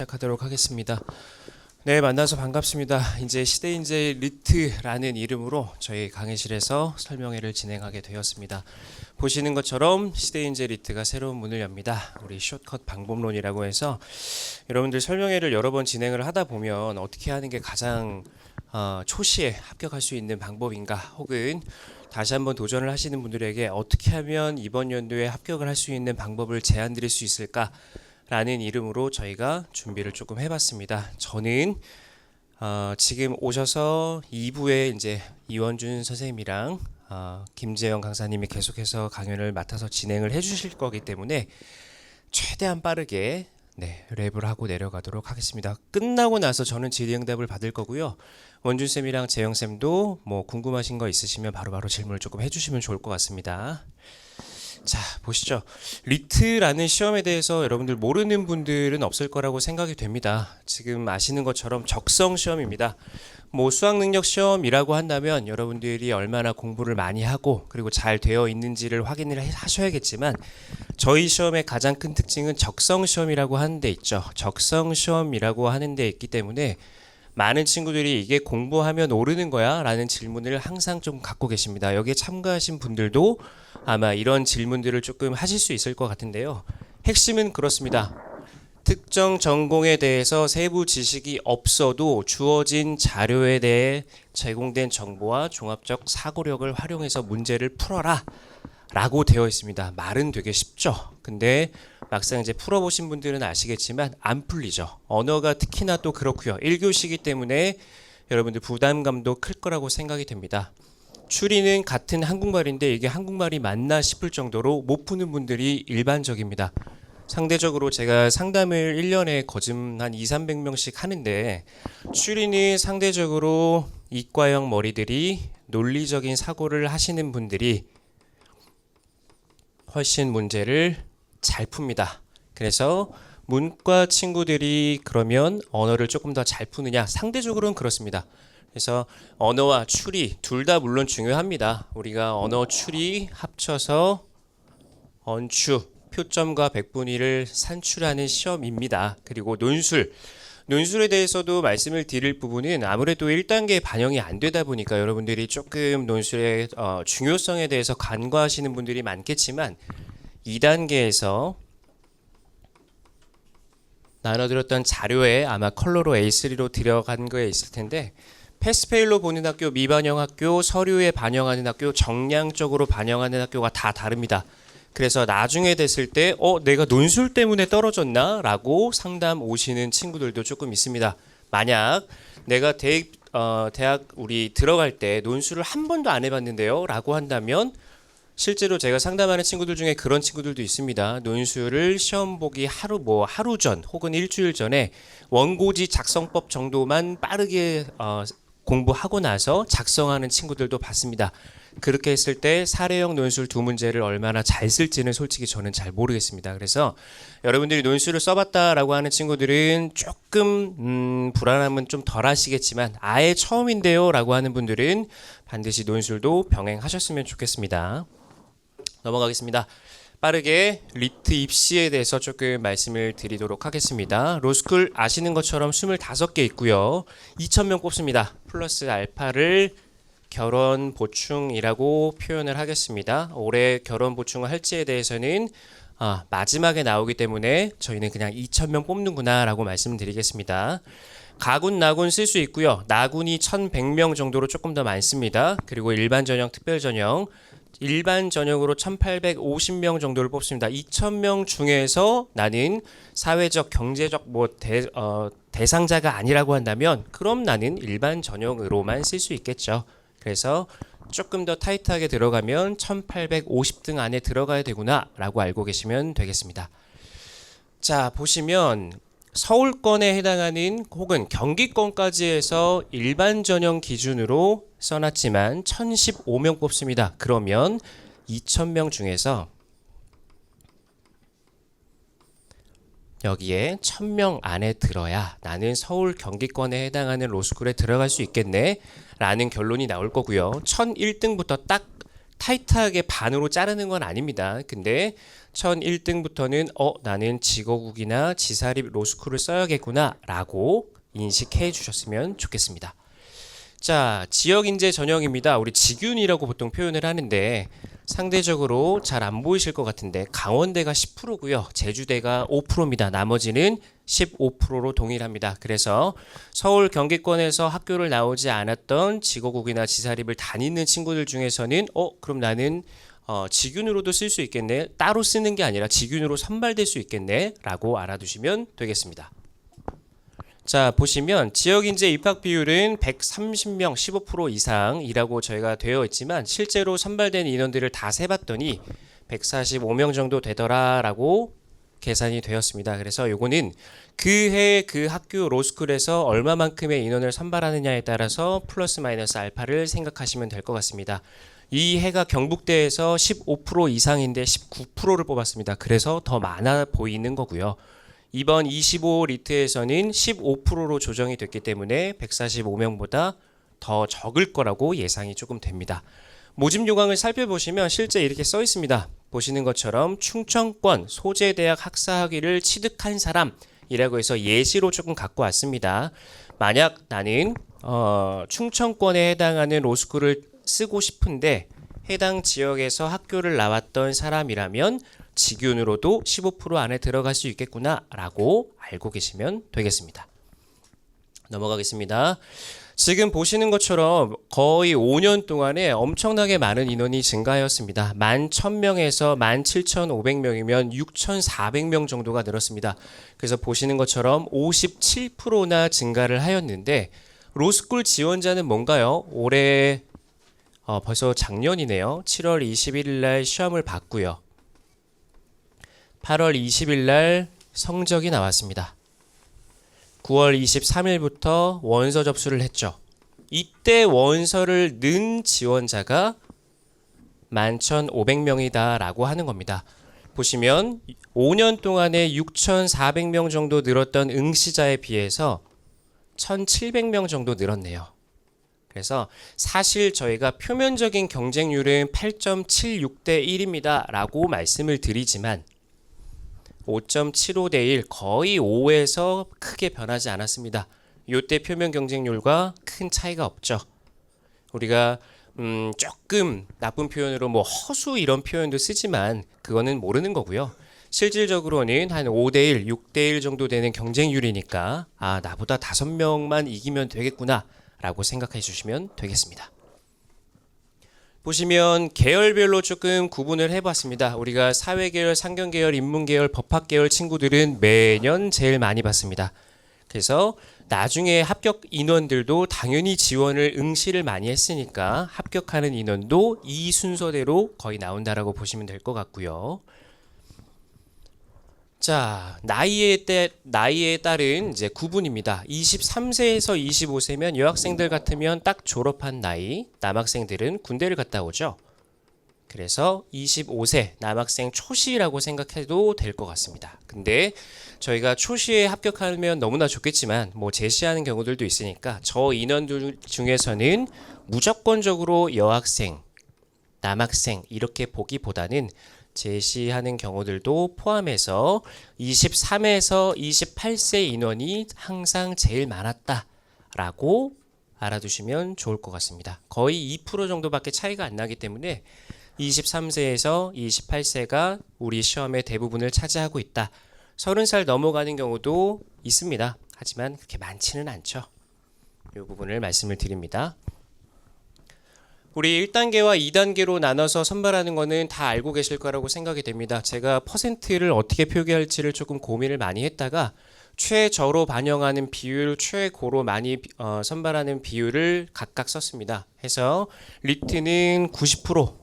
시작하도록 하겠습니다. 네, 만나서 반갑습니다. 이제 시대인재 리트라는 이름으로 저희 강의실에서 설명회를 진행하게 되었습니다. 보시는 것처럼 시대인재 리트가 새로운 문을 엽니다. 우리 숏컷 방법론이라고 해서 여러분들 설명회를 여러 번 진행을 하다 보면 어떻게 하는 게 가장 초시에 합격할 수 있는 방법인가, 혹은 다시 한번 도전을 하시는 분들에게 어떻게 하면 이번 연도에 합격을 할 수 있는 방법을 제안 드릴 수 있을까 라는 이름으로 저희가 준비를 조금 해봤습니다. 저는 지금 오셔서 2부에 이제 이원준 선생님이랑 김재영 강사님이 계속해서 강연을 맡아서 진행을 해주실 거기 때문에 최대한 빠르게 랩을 하고 내려가도록 하겠습니다. 끝나고 나서 저는 질의응답을 받을 거고요. 원준쌤이랑 재영쌤도 뭐 궁금하신 거 있으시면 바로바로 질문을 조금 해주시면 좋을 것 같습니다. 자, 보시죠. 리트라는 시험에 대해서 여러분들 모르는 분들은 없을 거라고 생각이 됩니다. 지금 아시는 것처럼 적성 시험입니다. 뭐 수학 능력 시험이라고 한다면 여러분들이 얼마나 공부를 많이 하고 그리고 잘 되어 있는지를 확인을 하셔야겠지만, 저희 시험의 가장 큰 특징은 적성 시험이라고 하는 데 있죠. 적성 시험이라고 하는 데 있기 때문에 많은 친구들이 이게 공부하면 오르는 거야? 라는 질문을 항상 좀 갖고 계십니다. 여기에 참가하신 분들도 아마 이런 질문들을 조금 하실 수 있을 것 같은데요. 핵심은 그렇습니다. 특정 전공에 대해서 세부 지식이 없어도 주어진 자료에 대해 제공된 정보와 종합적 사고력을 활용해서 문제를 풀어라 라고 되어 있습니다. 말은 되게 쉽죠. 근데 막상 이제 풀어보신 분들은 아시겠지만 안 풀리죠. 언어가 특히나 또 그렇고요. 1교시이기 때문에 여러분들 부담감도 클 거라고 생각이 됩니다. 추리는 같은 한국말인데 이게 한국말이 맞나 싶을 정도로 못 푸는 분들이 일반적입니다. 상대적으로 제가 상담을 1년에 거진 한 200~300명씩 하는데, 추리는 상대적으로 이과형 머리들이 논리적인 사고를 하시는 분들이 훨씬 문제를 잘 풉니다. 그래서 문과 친구들이 그러면 언어를 조금 더 잘 푸느냐? 상대적으로는 그렇습니다. 그래서 언어와 추리 둘 다 물론 중요합니다. 우리가 언어 추리 합쳐서 언추, 표점과 백분위를 산출하는 시험입니다. 그리고 논술에 대해서도 말씀을 드릴 부분은 아무래도 1단계에 반영이 안 되다 보니까 여러분들이 조금 논술의 중요성에 대해서 간과하시는 분들이 많겠지만, 2단계에서 나눠드렸던 자료에 아마 컬러로 A3로 들어간 거에 있을 텐데, 패스페일로 보는 학교, 미반영 학교, 서류에 반영하는 학교, 정량적으로 반영하는 학교가 다 다릅니다. 그래서 나중에 됐을 때 내가 논술 때문에 떨어졌나? 라고 상담 오시는 친구들도 조금 있습니다. 만약 내가 대학 우리 들어갈 때 논술을 한 번도 안 해봤는데요 라고 한다면, 실제로 제가 상담하는 친구들 중에 그런 친구들도 있습니다. 논술을 시험 보기 하루 전 혹은 일주일 전에 원고지 작성법 정도만 빠르게 공부하고 나서 작성하는 친구들도 봤습니다. 그렇게 했을 때 사례형 논술 2문제를 얼마나 잘 쓸지는 솔직히 저는 잘 모르겠습니다. 그래서 여러분들이 논술을 써봤다라고 하는 친구들은 조금 불안함은 좀 덜 하시겠지만, 아예 처음인데요 라고 하는 분들은 반드시 논술도 병행하셨으면 좋겠습니다. 넘어가겠습니다. 빠르게 리트 입시에 대해서 조금 말씀을 드리도록 하겠습니다. 로스쿨 아시는 것처럼 25개 있고요. 2,000명 뽑습니다. 플러스 알파를 결원 보충이라고 표현을 하겠습니다. 올해 결원 보충을 할지에 대해서는 마지막에 나오기 때문에 저희는 그냥 2,000명 뽑는구나 라고 말씀드리겠습니다. 가군, 나군 쓸 수 있고요. 나군이 1,100명 정도로 조금 더 많습니다. 그리고 일반 전형, 특별 전형, 일반 전형으로 1,850명 정도를 뽑습니다. 2,000명 중에서 나는 사회적, 경제적 대상자가 아니라고 한다면 그럼 나는 일반 전형으로만 쓸 수 있겠죠. 그래서 조금 더 타이트하게 들어가면 1,850등 안에 들어가야 되구나 라고 알고 계시면 되겠습니다. 자, 보시면 서울권에 해당하는 혹은 경기권까지 해서 일반 전형 기준으로 써놨지만 1,015명 뽑습니다. 그러면 2,000명 중에서 여기에 1,000명 안에 들어야 나는 서울 경기권에 해당하는 로스쿨에 들어갈 수 있겠네 라는 결론이 나올 거고요. 1,001등부터 딱 타이트하게 반으로 자르는 건 아닙니다. 근데 1001등부터는 나는 직어국이나 지사립 로스쿨을 써야겠구나 라고 인식해 주셨으면 좋겠습니다. 자, 지역인재 전형입니다. 우리 직윤이라고 보통 표현을 하는데 상대적으로 잘 안 보이실 것 같은데 강원대가 10%고요. 제주대가 5%입니다. 나머지는 15%로 동일합니다. 그래서 서울 경기권에서 학교를 나오지 않았던 직어국이나 지사립을 다니는 친구들 중에서는 그럼 나는 직윤으로도 쓸 수 있겠네. 따로 쓰는 게 아니라 직윤으로 선발될 수 있겠네 라고 알아두시면 되겠습니다. 자, 보시면 지역인재 입학 비율은 130명 15% 이상이라고 저희가 되어 있지만 실제로 선발된 인원들을 다 세봤더니 145명 정도 되더라라고 계산이 되었습니다. 그래서 요거는 그 해 그 학교 로스쿨에서 얼마만큼의 인원을 선발하느냐에 따라서 플러스 마이너스 알파를 생각하시면 될 것 같습니다. 이 해가 경북대에서 15% 이상인데 19%를 뽑았습니다. 그래서 더 많아 보이는 거고요. 이번 25 리트에서는 15%로 조정이 됐기 때문에 145명보다 더 적을 거라고 예상이 조금 됩니다. 모집 요강을 살펴보시면 실제 이렇게 써 있습니다. 보시는 것처럼 충청권 소재대학 학사학위를 취득한 사람이라고 해서 예시로 조금 갖고 왔습니다. 만약 나는 충청권에 해당하는 로스쿨을 쓰고 싶은데 해당 지역에서 학교를 나왔던 사람이라면 직윤으로도 15% 안에 들어갈 수 있겠구나 라고 알고 계시면 되겠습니다. 넘어가겠습니다. 지금 보시는 것처럼 거의 5년 동안에 엄청나게 많은 인원이 증가하였습니다. 11,000명에서 17,500명이면 6,400명 정도가 늘었습니다. 그래서 보시는 것처럼 57%나 증가를 하였는데 로스쿨 지원자는 뭔가요? 올해 벌써 작년이네요. 7월 21일 날 시험을 봤고요. 8월 20일 날 성적이 나왔습니다. 9월 23일부터 원서 접수를 했죠. 이때 원서를 넣은 지원자가 11,500명이다 라고 하는 겁니다. 보시면 5년 동안에 6,400명 정도 늘었던 응시자에 비해서 1,700명 정도 늘었네요. 그래서 사실 저희가 표면적인 경쟁률은 8.76대 1입니다 라고 말씀을 드리지만 5.75대 1 거의 5에서 크게 변하지 않았습니다. 이때 표면 경쟁률과 큰 차이가 없죠. 우리가 조금 나쁜 표현으로 뭐 허수 이런 표현도 쓰지만 그거는 모르는 거고요. 실질적으로는 한 5대 1, 6대 1 정도 되는 경쟁률이니까 나보다 5명만 이기면 되겠구나 라고 생각해 주시면 되겠습니다. 보시면 계열별로 조금 구분을 해봤습니다. 우리가 사회계열, 상경계열, 인문계열, 법학계열 친구들은 매년 제일 많이 받습니다. 그래서 나중에 합격 인원들도 당연히 지원을 응시를 많이 했으니까 합격하는 인원도 이 순서대로 거의 나온다라고 보시면 될 것 같고요. 자, 나이에 따른 이제 구분입니다. 23세에서 25세면 여학생들 같으면 딱 졸업한 나이, 남학생들은 군대를 갔다 오죠. 그래서 25세 남학생 초시라고 생각해도 될 것 같습니다. 근데 저희가 초시에 합격하면 너무나 좋겠지만 뭐 제시하는 경우들도 있으니까 저 인원들 중에서는 무조건적으로 여학생, 남학생 이렇게 보기보다는 제시하는 경우들도 포함해서 23에서 28세 인원이 항상 제일 많았다라고 알아두시면 좋을 것 같습니다. 거의 2% 정도밖에 차이가 안 나기 때문에 23세에서 28세가 우리 시험의 대부분을 차지하고 있다. 30살 넘어가는 경우도 있습니다. 하지만 그렇게 많지는 않죠. 이 부분을 말씀을 드립니다. 우리 1단계와 2단계로 나눠서 선발하는 거는 다 알고 계실 거라고 생각이 됩니다. 제가 퍼센트를 어떻게 표기할지를 조금 고민을 많이 했다가 최저로 반영하는 비율, 최고로 많이 선발하는 비율을 각각 썼습니다. 해서 리트는 90%,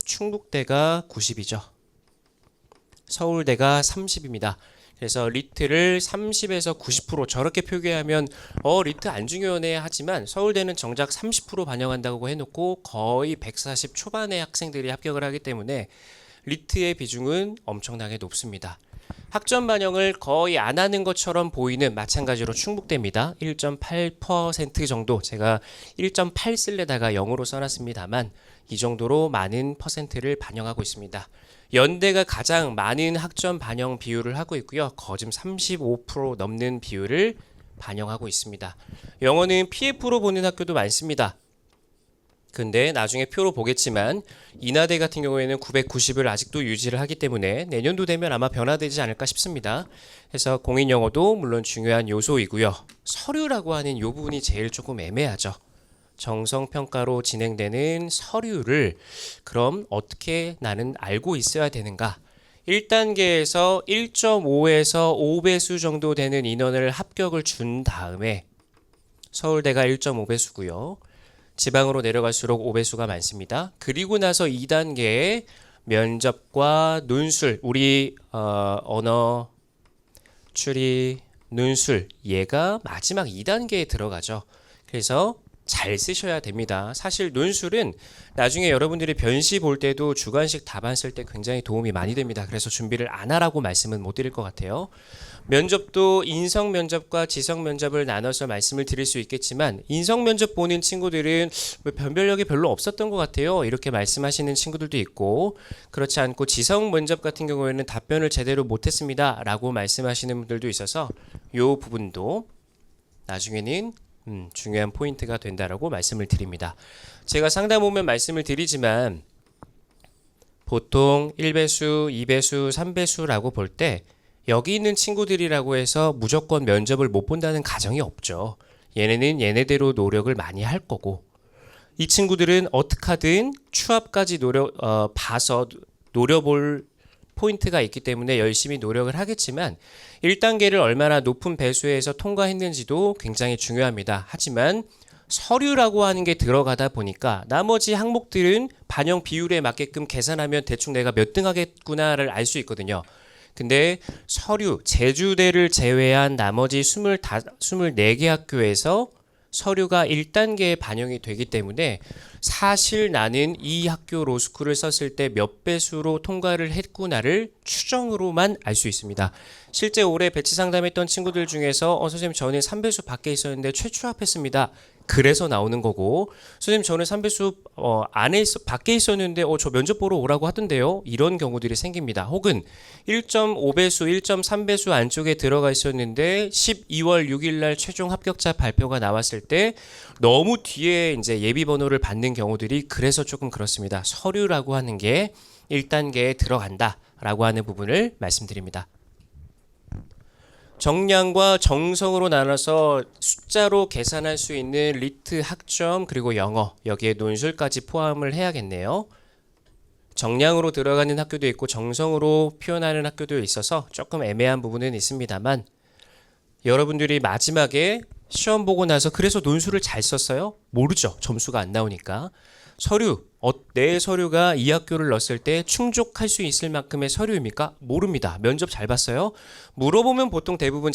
충북대가 90이죠. 서울대가 30입니다. 그래서 리트를 30에서 90% 저렇게 표기하면 리트 안 중요하네 하지만 서울대는 정작 30% 반영한다고 해놓고 거의 140 초반의 학생들이 합격을 하기 때문에 리트의 비중은 엄청나게 높습니다. 학점 반영을 거의 안 하는 것처럼 보이는 마찬가지로 충북대입니다. 1.8% 정도, 제가 1.8 쓸래다가 0으로 써놨습니다만 이 정도로 많은 퍼센트를 반영하고 있습니다. 연대가 가장 많은 학점 반영 비율을 하고 있고요. 거진 35% 넘는 비율을 반영하고 있습니다. 영어는 PF로 보는 학교도 많습니다. 근데 나중에 표로 보겠지만 인하대 같은 경우에는 990을 아직도 유지를 하기 때문에 내년도 되면 아마 변화되지 않을까 싶습니다. 그래서 공인영어도 물론 중요한 요소이고요. 서류라고 하는 요 부분이 제일 조금 애매하죠. 정성평가로 진행되는 서류를 그럼 어떻게 나는 알고 있어야 되는가? 1단계에서 1.5에서 5배수 정도 되는 인원을 합격을 준 다음에 서울대가 1.5배수고요. 지방으로 내려갈수록 5배수가 많습니다. 그리고 나서 2단계에 면접과 논술, 우리 언어, 추리, 논술 얘가 마지막 2단계에 들어가죠. 그래서 잘 쓰셔야 됩니다. 사실 논술은 나중에 여러분들이 변시 볼 때도 주관식 답안 쓸 때 굉장히 도움이 많이 됩니다. 그래서 준비를 안 하라고 말씀은 못 드릴 것 같아요. 면접도 인성 면접과 지성 면접을 나눠서 말씀을 드릴 수 있겠지만 인성 면접 보는 친구들은 변별력이 별로 없었던 것 같아요. 이렇게 말씀하시는 친구들도 있고 그렇지 않고 지성 면접 같은 경우에는 답변을 제대로 못했습니다. 라고 말씀하시는 분들도 있어서 이 부분도 나중에는 중요한 포인트가 된다라고 말씀을 드립니다. 제가 상담 오면 말씀을 드리지만 보통 1배수, 2배수, 3배수라고 볼 때 여기 있는 친구들이라고 해서 무조건 면접을 못 본다는 가정이 없죠. 얘네는 얘네대로 노력을 많이 할 거고 이 친구들은 어떻게 하든 추합까지 봐서 노려볼 포인트가 있기 때문에 열심히 노력을 하겠지만 1단계를 얼마나 높은 배수에서 통과했는지도 굉장히 중요합니다. 하지만 서류라고 하는 게 들어가다 보니까 나머지 항목들은 반영 비율에 맞게끔 계산하면 대충 내가 몇 등 하겠구나를 알 수 있거든요. 근데 서류, 제주대를 제외한 나머지 24개 학교에서 서류가 1단계에 반영이 되기 때문에 사실 나는 이 학교 로스쿨을 썼을 때 몇 배수로 통과를 했구나를 추정으로만 알 수 있습니다. 실제 올해 배치 상담했던 친구들 중에서 선생님 저는 3배수 밖에 있었는데 최추합했습니다. 그래서 나오는 거고 선생님 저는 3배수 밖에 있었는데 저 면접 보러 오라고 하던데요. 이런 경우들이 생깁니다. 혹은 1.5배수, 1.3배수 안쪽에 들어가 있었는데 12월 6일 날 최종 합격자 발표가 나왔을 때 너무 뒤에 이제 예비 번호를 받는 경우들이 그래서 조금 그렇습니다. 서류라고 하는 게 1단계에 들어간다라고 하는 부분을 말씀드립니다. 정량과 정성으로 나눠서 숫자로 계산할 수 있는 리트 학점 그리고 영어 여기에 논술까지 포함을 해야겠네요. 정량으로 들어가는 학교도 있고 정성으로 표현하는 학교도 있어서 조금 애매한 부분은 있습니다만 여러분들이 마지막에 시험 보고 나서 그래서 논술을 잘 썼어요? 모르죠. 점수가 안 나오니까. 서류, 내 서류가 이 학교를 넣었을 때 충족할 수 있을 만큼의 서류입니까? 모릅니다. 면접 잘 봤어요? 물어보면 보통 대부분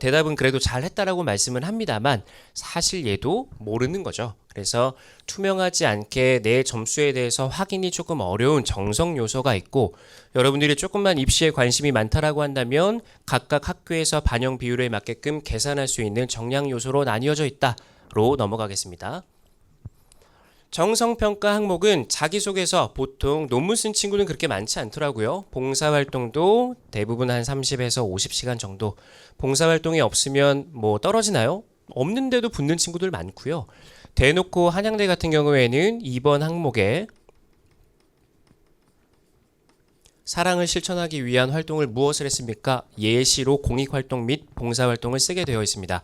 대답은 그래도 잘 했다라고 말씀을 합니다만 사실 얘도 모르는 거죠. 그래서 투명하지 않게 내 점수에 대해서 확인이 조금 어려운 정성 요소가 있고 여러분들이 조금만 입시에 관심이 많다라고 한다면 각각 학교에서 반영 비율에 맞게끔 계산할 수 있는 정량 요소로 나뉘어져 있다로 넘어가겠습니다. 정성평가 항목은 자기소개서 보통 논문 쓴 친구는 그렇게 많지 않더라고요. 봉사활동도 대부분 한 30에서 50시간 정도. 봉사활동이 없으면 뭐 떨어지나요? 없는데도 붙는 친구들 많고요. 대놓고 한양대 같은 경우에는 이번 항목에 사랑을 실천하기 위한 활동을 무엇을 했습니까? 예시로 공익활동 및 봉사활동을 쓰게 되어 있습니다.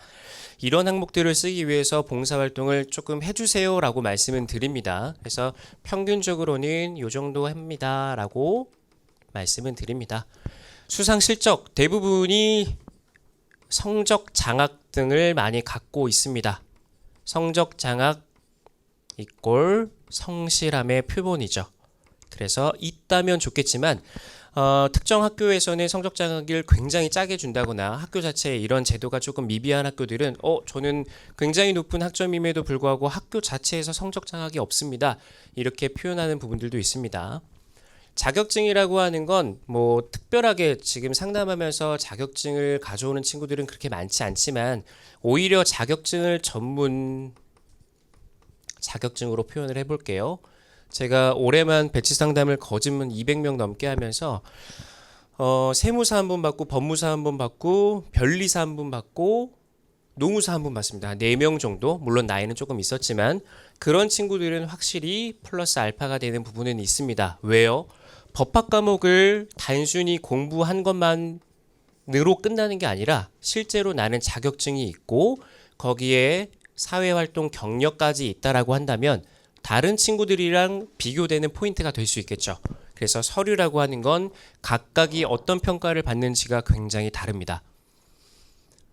이런 항목들을 쓰기 위해서 봉사활동을 조금 해주세요 라고 말씀은 드립니다. 그래서 평균적으로는 이 정도 합니다 라고 말씀은 드립니다. 수상 실적 대부분이 성적 장학 등을 많이 갖고 있습니다. 성적 장학 이꼴 성실함의 표본이죠. 그래서 있다면 좋겠지만 특정 학교에서는 성적 장학을 굉장히 짜게 준다거나 학교 자체에 이런 제도가 조금 미비한 학교들은 저는 굉장히 높은 학점임에도 불구하고 학교 자체에서 성적 장학이 없습니다. 이렇게 표현하는 부분들도 있습니다. 자격증이라고 하는 건 뭐 특별하게 지금 상담하면서 자격증을 가져오는 친구들은 그렇게 많지 않지만 오히려 자격증을 전문 자격증으로 표현을 해볼게요. 제가 올해만 배치 상담을 거짓말 200명 넘게 하면서 세무사 한 분 받고 법무사 한 분 받고 변리사 한 분 받고 노무사 한 분 받습니다. 한 4명 정도. 물론 나이는 조금 있었지만 그런 친구들은 확실히 플러스 알파가 되는 부분은 있습니다. 왜요? 법학 과목을 단순히 공부한 것만으로 끝나는 게 아니라 실제로 나는 자격증이 있고 거기에 사회활동 경력까지 있다라고 한다면 다른 친구들이랑 비교되는 포인트가 될 수 있겠죠. 그래서 서류라고 하는 건 각각이 어떤 평가를 받는지가 굉장히 다릅니다.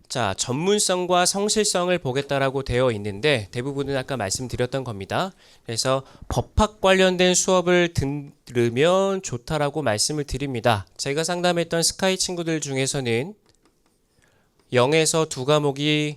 자, 전문성과 성실성을 보겠다라고 되어 있는데 대부분은 아까 말씀드렸던 겁니다. 그래서 법학 관련된 수업을 들으면 좋다라고 말씀을 드립니다. 제가 상담했던 스카이 친구들 중에서는 0에서 2과목이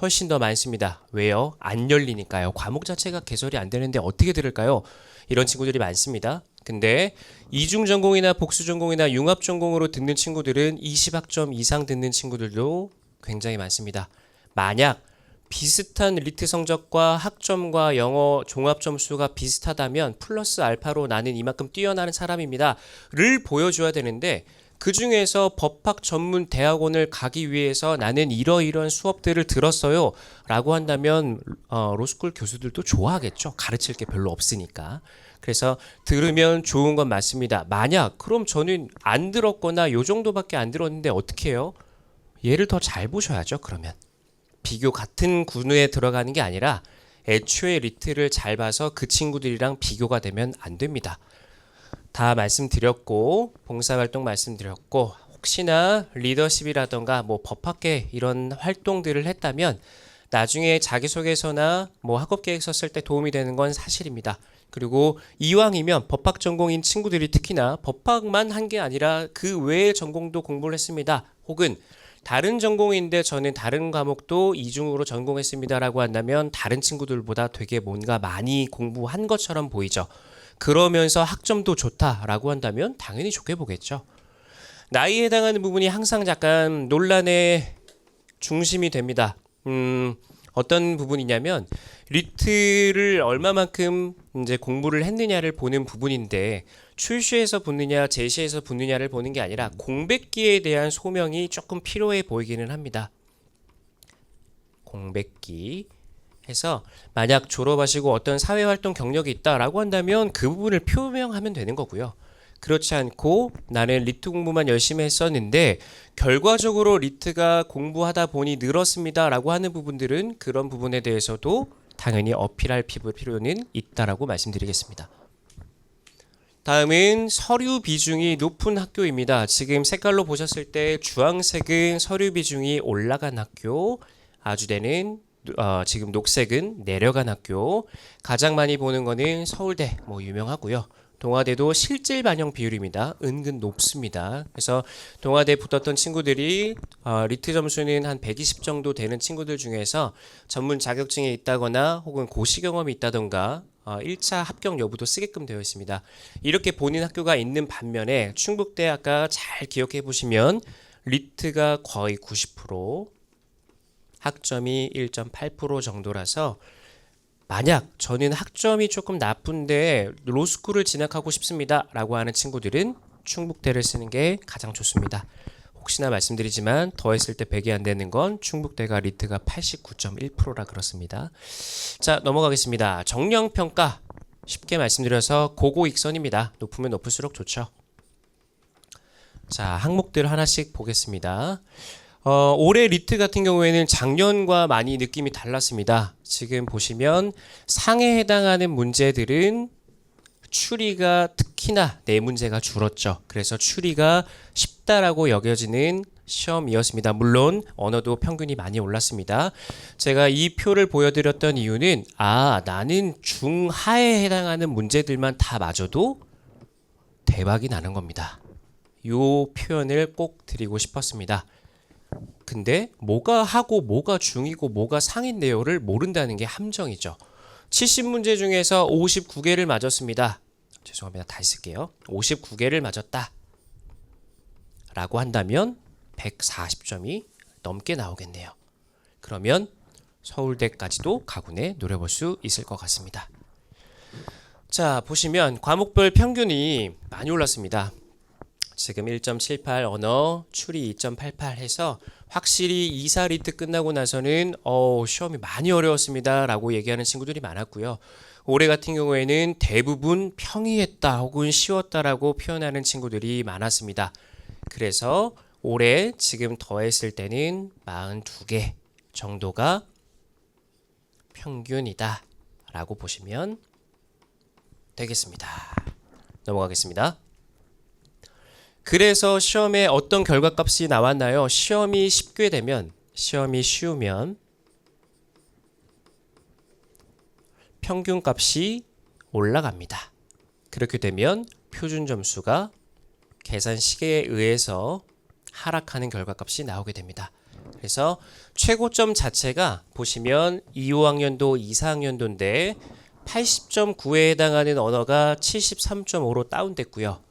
훨씬 더 많습니다. 왜요? 안 열리니까요. 과목 자체가 개설이 안 되는데 어떻게 들을까요? 이런 친구들이 많습니다. 근데 이중전공이나 복수전공이나 융합전공으로 듣는 친구들은 20학점 이상 듣는 친구들도 굉장히 많습니다. 만약 비슷한 리트 성적과 학점과 영어 종합 점수가 비슷하다면 플러스 알파로 나는 이만큼 뛰어나는 사람입니다를 보여줘야 되는데 그 중에서 법학 전문 대학원을 가기 위해서 나는 이러이러한 수업들을 들었어요 라고 한다면 로스쿨 교수들도 좋아하겠죠. 가르칠 게 별로 없으니까. 그래서 들으면 좋은 건 맞습니다. 만약 그럼 저는 안 들었거나 요 정도밖에 안 들었는데 어떻게 해요? 얘를 더 잘 보셔야죠. 그러면 비교 같은 군우에 들어가는 게 아니라 애초에 리트를 잘 봐서 그 친구들이랑 비교가 되면 안 됩니다. 다 말씀드렸고 봉사활동 말씀드렸고 혹시나 리더십이라던가 뭐 법학계 이런 활동들을 했다면 나중에 자기소개서나 뭐 학업계획서 쓸 때 도움이 되는 건 사실입니다. 그리고 이왕이면 법학 전공인 친구들이 특히나 법학만 한 게 아니라 그 외의 전공도 공부를 했습니다. 혹은 다른 전공인데 저는 다른 과목도 이중으로 전공했습니다라고 한다면 다른 친구들보다 되게 뭔가 많이 공부한 것처럼 보이죠. 그러면서 학점도 좋다라고 한다면 당연히 좋게 보겠죠. 나이에 해당하는 부분이 항상 약간 논란의 중심이 됩니다. 어떤 부분이냐면 리트를 얼마만큼 이제 공부를 했느냐를 보는 부분인데 출시에서 붙느냐 제시에서 붙느냐를 보는 게 아니라 공백기에 대한 소명이 조금 필요해 보이기는 합니다. 공백기 해서 만약 졸업하시고 어떤 사회활동 경력이 있다라고 한다면 그 부분을 표명하면 되는 거고요. 그렇지 않고 나는 리트 공부만 열심히 했었는데 결과적으로 리트가 공부하다 보니 늘었습니다 라고 하는 부분들은 그런 부분에 대해서도 당연히 어필할 필요는 있다라고 말씀드리겠습니다. 다음은 서류 비중이 높은 학교입니다. 지금 색깔로 보셨을 때 주황색은 서류 비중이 올라간 학교, 아주대는 지금 녹색은 내려간 학교, 가장 많이 보는 거는 서울대 뭐 유명하고요. 동아대도 실질 반영 비율입니다. 은근 높습니다. 그래서 동아대 붙었던 친구들이 리트 점수는 한 120 정도 되는 친구들 중에서 전문 자격증이 있다거나 혹은 고시 경험이 있다던가 1차 합격 여부도 쓰게끔 되어 있습니다. 이렇게 본인 학교가 있는 반면에 충북대 아까 잘 기억해 보시면 리트가 거의 90%, 학점이 1.8% 정도라서 만약 저는 학점이 조금 나쁜데 로스쿨을 진학하고 싶습니다 라고 하는 친구들은 충북대를 쓰는 게 가장 좋습니다. 혹시나 말씀드리지만 더했을 때 100이 안 되는 건 충북대가 리트가 89.1%라 그렇습니다. 자, 넘어가겠습니다. 정량평가 쉽게 말씀드려서 고고익선입니다. 높으면 높을수록 좋죠. 자, 항목들 하나씩 보겠습니다. 올해 리트 같은 경우에는 작년과 많이 느낌이 달랐습니다. 지금 보시면 상에 해당하는 문제들은 추리가 특히나 4문제가 줄었죠. 그래서 추리가 쉽다라고 여겨지는 시험이었습니다. 물론 언어도 평균이 많이 올랐습니다. 제가 이 표를 보여드렸던 이유는 나는 중하에 해당하는 문제들만 다 맞아도 대박이 나는 겁니다. 이 표현을 꼭 드리고 싶었습니다. 근데 뭐가 하고 뭐가 중이고 뭐가 상인데요를 모른다는 게 함정이죠. 70문제 중에서 59개를 맞았습니다. 죄송합니다. 다시 쓸게요. 59개를 맞았다 라고 한다면 140점이 넘게 나오겠네요. 그러면 서울대까지도 가군에 노려볼 수 있을 것 같습니다. 자, 보시면 과목별 평균이 많이 올랐습니다. 지금 1.78 언어, 추리 2.88 해서 확실히 2사 리트 끝나고 나서는 시험이 많이 어려웠습니다 라고 얘기하는 친구들이 많았고요. 올해 같은 경우에는 대부분 평이했다 혹은 쉬웠다라고 표현하는 친구들이 많았습니다. 그래서 올해 지금 더했을 때는 42개 정도가 평균이다 라고 보시면 되겠습니다. 넘어가겠습니다. 그래서 시험에 어떤 결과값이 나왔나요? 시험이 쉽게 되면, 시험이 쉬우면 평균값이 올라갑니다. 그렇게 되면 표준 점수가 계산식에 의해서 하락하는 결과값이 나오게 됩니다. 그래서 최고점 자체가 보시면 2, 5학년도, 2, 4학년도인데 80.9에 해당하는 언어가 73.5로 다운됐고요.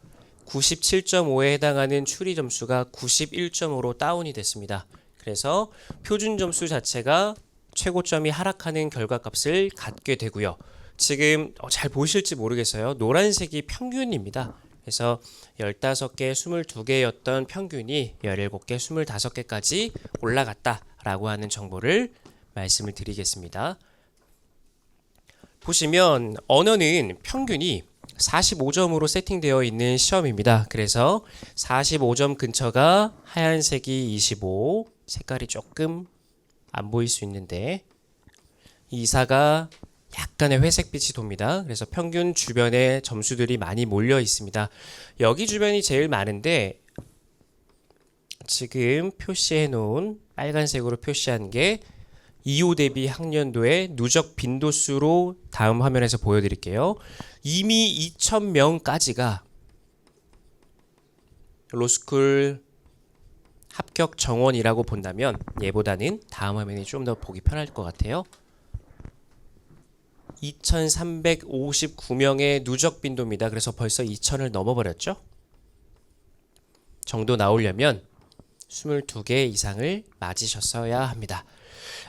97.5에 해당하는 추리 점수가 91.5로 다운이 됐습니다. 그래서 표준 점수 자체가 최고점이 하락하는 결과값을 갖게 되고요. 지금 잘 보실지 모르겠어요. 노란색이 평균입니다. 그래서 15개, 22개였던 평균이 17개, 25개까지 올라갔다라고 하는 정보를 말씀을 드리겠습니다. 보시면 언어는 평균이 45점으로 세팅되어 있는 시험입니다. 그래서 45점 근처가 하얀색이 25, 색깔이 조금 안 보일 수 있는데 이사가 약간의 회색빛이 돕니다. 그래서 평균 주변에 점수들이 많이 몰려 있습니다. 여기 주변이 제일 많은데 지금 표시해 놓은 빨간색으로 표시한 게 2호 대비 학년도의 누적 빈도수로 다음 화면에서 보여드릴게요. 이미 2,000명까지가 로스쿨 합격 정원이라고 본다면 얘보다는 다음 화면이 좀 더 보기 편할 것 같아요. 2,359명의 누적 빈도입니다. 그래서 벌써 2,000을 넘어버렸죠. 정도 나오려면 22개 이상을 맞으셨어야 합니다.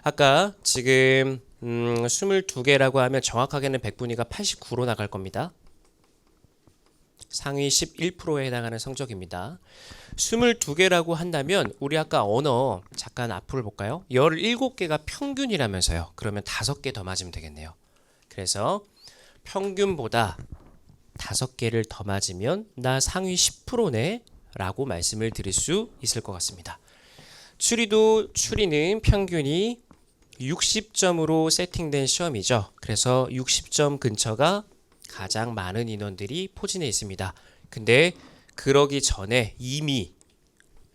아까 지금 22개라고 하면 정확하게는 100분위가 89로 나갈 겁니다. 상위 11%에 해당하는 성적입니다. 22개라고 한다면 우리 아까 언어 잠깐 앞으로 볼까요? 17개가 평균이라면서요. 그러면 5개 더 맞으면 되겠네요. 그래서 평균보다 5개를 더 맞으면 나 상위 10%네 라고 말씀을 드릴 수 있을 것 같습니다. 추리는 평균이 60점으로 세팅된 시험이죠. 그래서 60점 근처가 가장 많은 인원들이 포진해 있습니다. 근데 그러기 전에 이미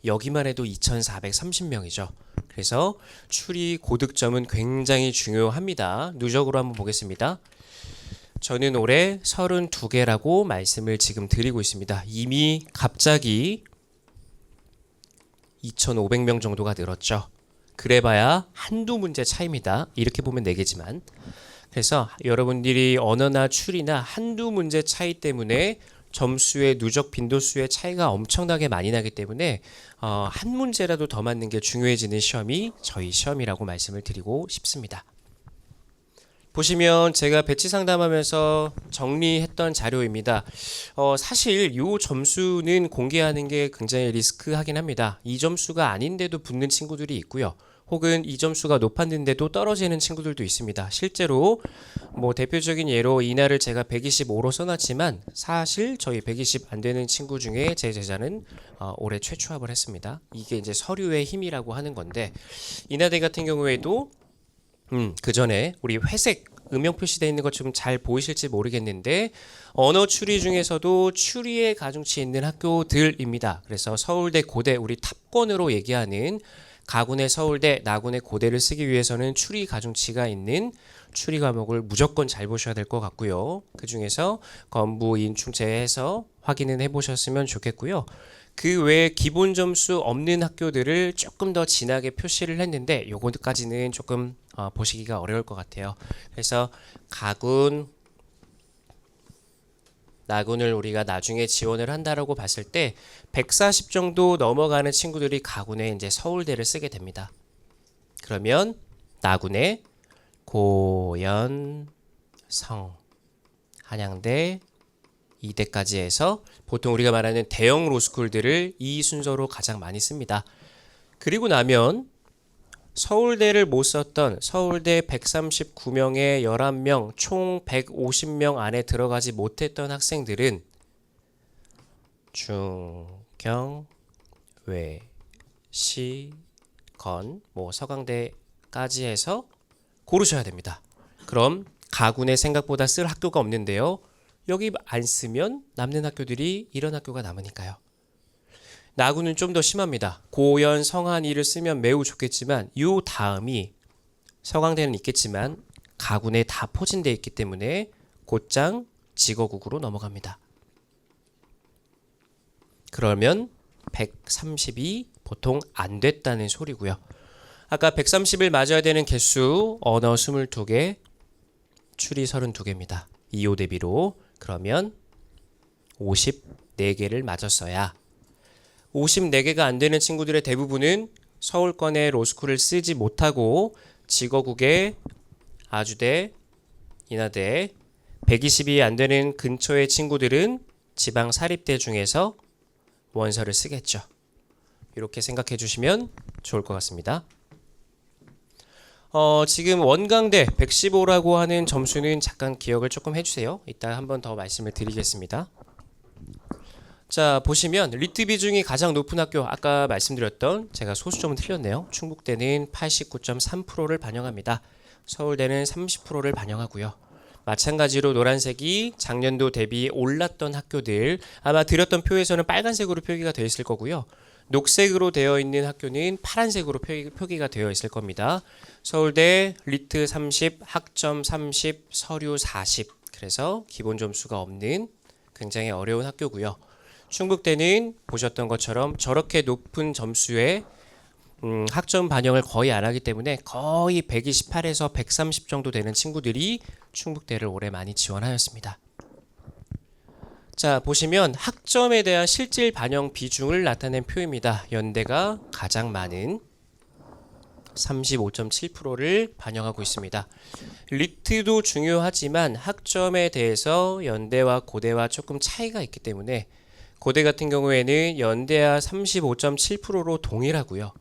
여기만 해도 2,430명이죠. 그래서 추리 고득점은 굉장히 중요합니다. 누적으로 한번 보겠습니다. 저는 올해 32개라고 말씀을 지금 드리고 있습니다. 이미 갑자기 2,500명 정도가 늘었죠. 그래봐야 한두 문제 차이입니다. 이렇게 보면 4개지만. 그래서 여러분들이 언어나 추리나 한두 문제 차이 때문에 점수의 누적 빈도수의 차이가 엄청나게 많이 나기 때문에 한 문제라도 더 맞는 게 중요해지는 시험이 저희 시험이라고 말씀을 드리고 싶습니다. 보시면 제가 배치 상담하면서 정리했던 자료입니다. 사실 이 점수는 공개하는 게 굉장히 리스크하긴 합니다. 이 점수가 아닌데도 붙는 친구들이 있고요. 혹은 이 점수가 높았는데도 떨어지는 친구들도 있습니다. 실제로 뭐 대표적인 예로 이날을 제가 125로 써놨지만 사실 저희 120 안 되는 친구 중에 제 제자는 올해 최초합을 했습니다. 이게 이제 서류의 힘이라고 하는 건데 이날대 같은 경우에도 그 전에 우리 회색 음영 표시되어 있는 것 좀 잘 보이실지 모르겠는데 언어 추리 중에서도 추리의 가중치 있는 학교들입니다. 그래서 서울대, 고대 우리 탑권으로 얘기하는 가군의 서울대, 나군의 고대를 쓰기 위해서는 추리 가중치가 있는 추리 과목을 무조건 잘 보셔야 될 것 같고요. 그 중에서 건부, 인충제해서 확인은 해보셨으면 좋겠고요. 그 외에 기본 점수 없는 학교들을 조금 더 진하게 표시를 했는데 요거까지는 조금 보시기가 어려울 것 같아요. 그래서 가군, 나군을 우리가 나중에 지원을 한다라고 봤을 때 140 정도 넘어가는 친구들이 가군에 이제 서울대를 쓰게 됩니다. 그러면 나군에 고연, 성, 한양대, 이대까지 해서 보통 우리가 말하는 대형 로스쿨들을 이 순서로 가장 많이 씁니다. 그리고 나면 서울대를 못 썼던 서울대 139명에 11명, 총 150명 안에 들어가지 못했던 학생들은 중, 경, 외, 시, 건, 서강대까지 해서 고르셔야 됩니다. 그럼 가군에 생각보다 쓸 학교가 없는데요. 여기 안 쓰면 남는 학교들이 이런 학교가 남으니까요. 나군은 좀 더 심합니다. 고연, 성한이를 쓰면 매우 좋겠지만 요 다음이 서강대는 있겠지만 가군에 다 포진되어 있기 때문에 곧장 직어국으로 넘어갑니다. 그러면 130이 보통 안 됐다는 소리고요. 아까 130을 맞아야 되는 개수 언어 22개, 추리 32개입니다. 2호 대비로. 그러면 54개를 맞았어야 54개가 안 되는 친구들의 대부분은 서울권의 로스쿨을 쓰지 못하고 직어국의 아주대, 인하대, 120이 안 되는 근처의 친구들은 지방 사립대 중에서 원서를 쓰겠죠. 이렇게 생각해 주시면 좋을 것 같습니다. 지금 원광대 115라고 하는 점수는 잠깐 기억을 조금 해주세요. 이따 한 번 더 말씀을 드리겠습니다. 자, 보시면 리트 비중이 가장 높은 학교, 아까 말씀드렸던, 제가 소수점은 틀렸네요. 충북대는 89.3%를 반영합니다. 서울대는 30%를 반영하고요. 마찬가지로 노란색이 작년도 대비 올랐던 학교들, 아마 드렸던 표에서는 빨간색으로 표기가 되어 있을 거고요. 녹색으로 되어 있는 학교는 파란색으로 표기가 되어 있을 겁니다. 서울대 리트 30, 학점 30, 서류 40. 그래서 기본 점수가 없는 굉장히 어려운 학교고요. 충북대는 보셨던 것처럼 저렇게 높은 점수에 학점 반영을 거의 안 하기 때문에 거의 128에서 130 정도 되는 친구들이 충북대를 올해 많이 지원하였습니다. 자, 보시면 학점에 대한 실질 반영 비중을 나타낸 표입니다. 연대가 가장 많은 35.7%를 반영하고 있습니다. 리트도 중요하지만 학점에 대해서 연대와 고대와 조금 차이가 있기 때문에 고대 같은 경우에는 연대와 35.7%로 동일하고요.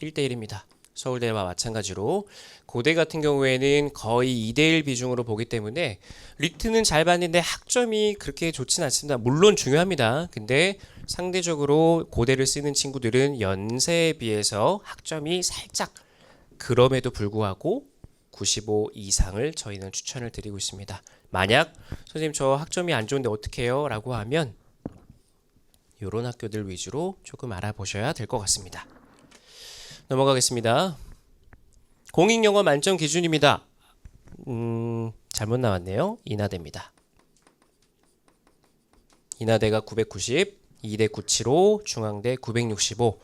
1대1입니다. 서울대와 마찬가지로 고대 같은 경우에는 거의 2대1 비중으로 보기 때문에 리트는 잘 봤는데 학점이 그렇게 좋진 않습니다. 물론 중요합니다. 근데 상대적으로 고대를 쓰는 친구들은 연세에 비해서 학점이 살짝, 그럼에도 불구하고 95 이상을 저희는 추천을 드리고 있습니다. 만약 선생님 저 학점이 안 좋은데 어떻게 해요? 라고 하면 이런 학교들 위주로 조금 알아보셔야 될 것 같습니다. 넘어가겠습니다. 공익영어 만점 기준입니다. 잘못 나왔네요. 인하대입니다. 인하대가 990, 이대 975, 중앙대 965,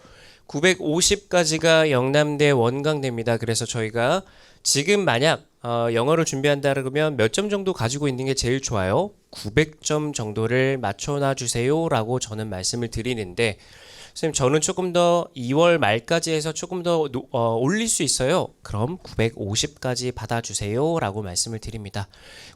950까지가 영남대 원광대입니다. 그래서 저희가 지금 만약 영어를 준비한다 그러면 몇 점 정도 가지고 있는 게 제일 좋아요? 900점 정도를 맞춰놔 주세요 라고 저는 말씀을 드리는데, 선생님 저는 조금 더 2월 말까지 해서 조금 더 올릴 수 있어요. 그럼 950까지 받아주세요 라고 말씀을 드립니다.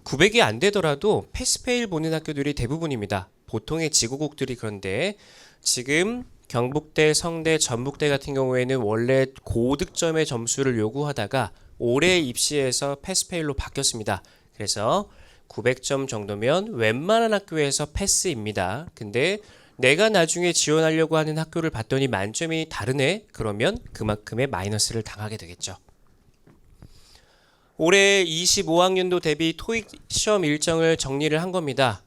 900이 안 되더라도 패스페일 보는 학교들이 대부분입니다. 보통의 지구국들이. 그런데 지금 경북대, 성대, 전북대 같은 경우에는 원래 고득점의 점수를 요구하다가 올해 입시에서 패스페일로 바뀌었습니다. 그래서 900점 정도면 웬만한 학교에서 패스입니다. 근데 내가 나중에 지원하려고 하는 학교를 봤더니 만점이 다르네? 그러면 그만큼의 마이너스를 당하게 되겠죠. 올해 25학년도 대비 토익 시험 일정을 정리를 한 겁니다.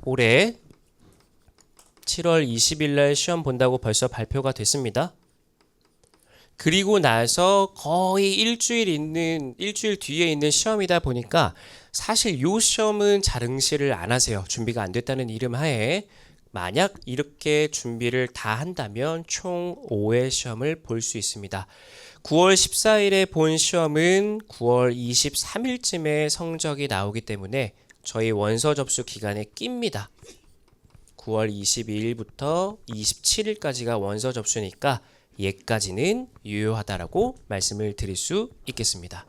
올해 7월 20일 날 시험 본다고 벌써 발표가 됐습니다. 그리고 나서 거의 일주일 뒤에 있는 시험이다 보니까 사실 이 시험은 잘 응시를 안 하세요. 준비가 안 됐다는 이름 하에. 만약 이렇게 준비를 다 한다면 총 5회 시험을 볼 수 있습니다. 9월 14일에 본 시험은 9월 23일쯤에 성적이 나오기 때문에 저희 원서 접수 기간에 낍니다. 9월 22일부터 27일까지가 원서 접수니까 얘까지는 유효하다라고 말씀을 드릴 수 있겠습니다.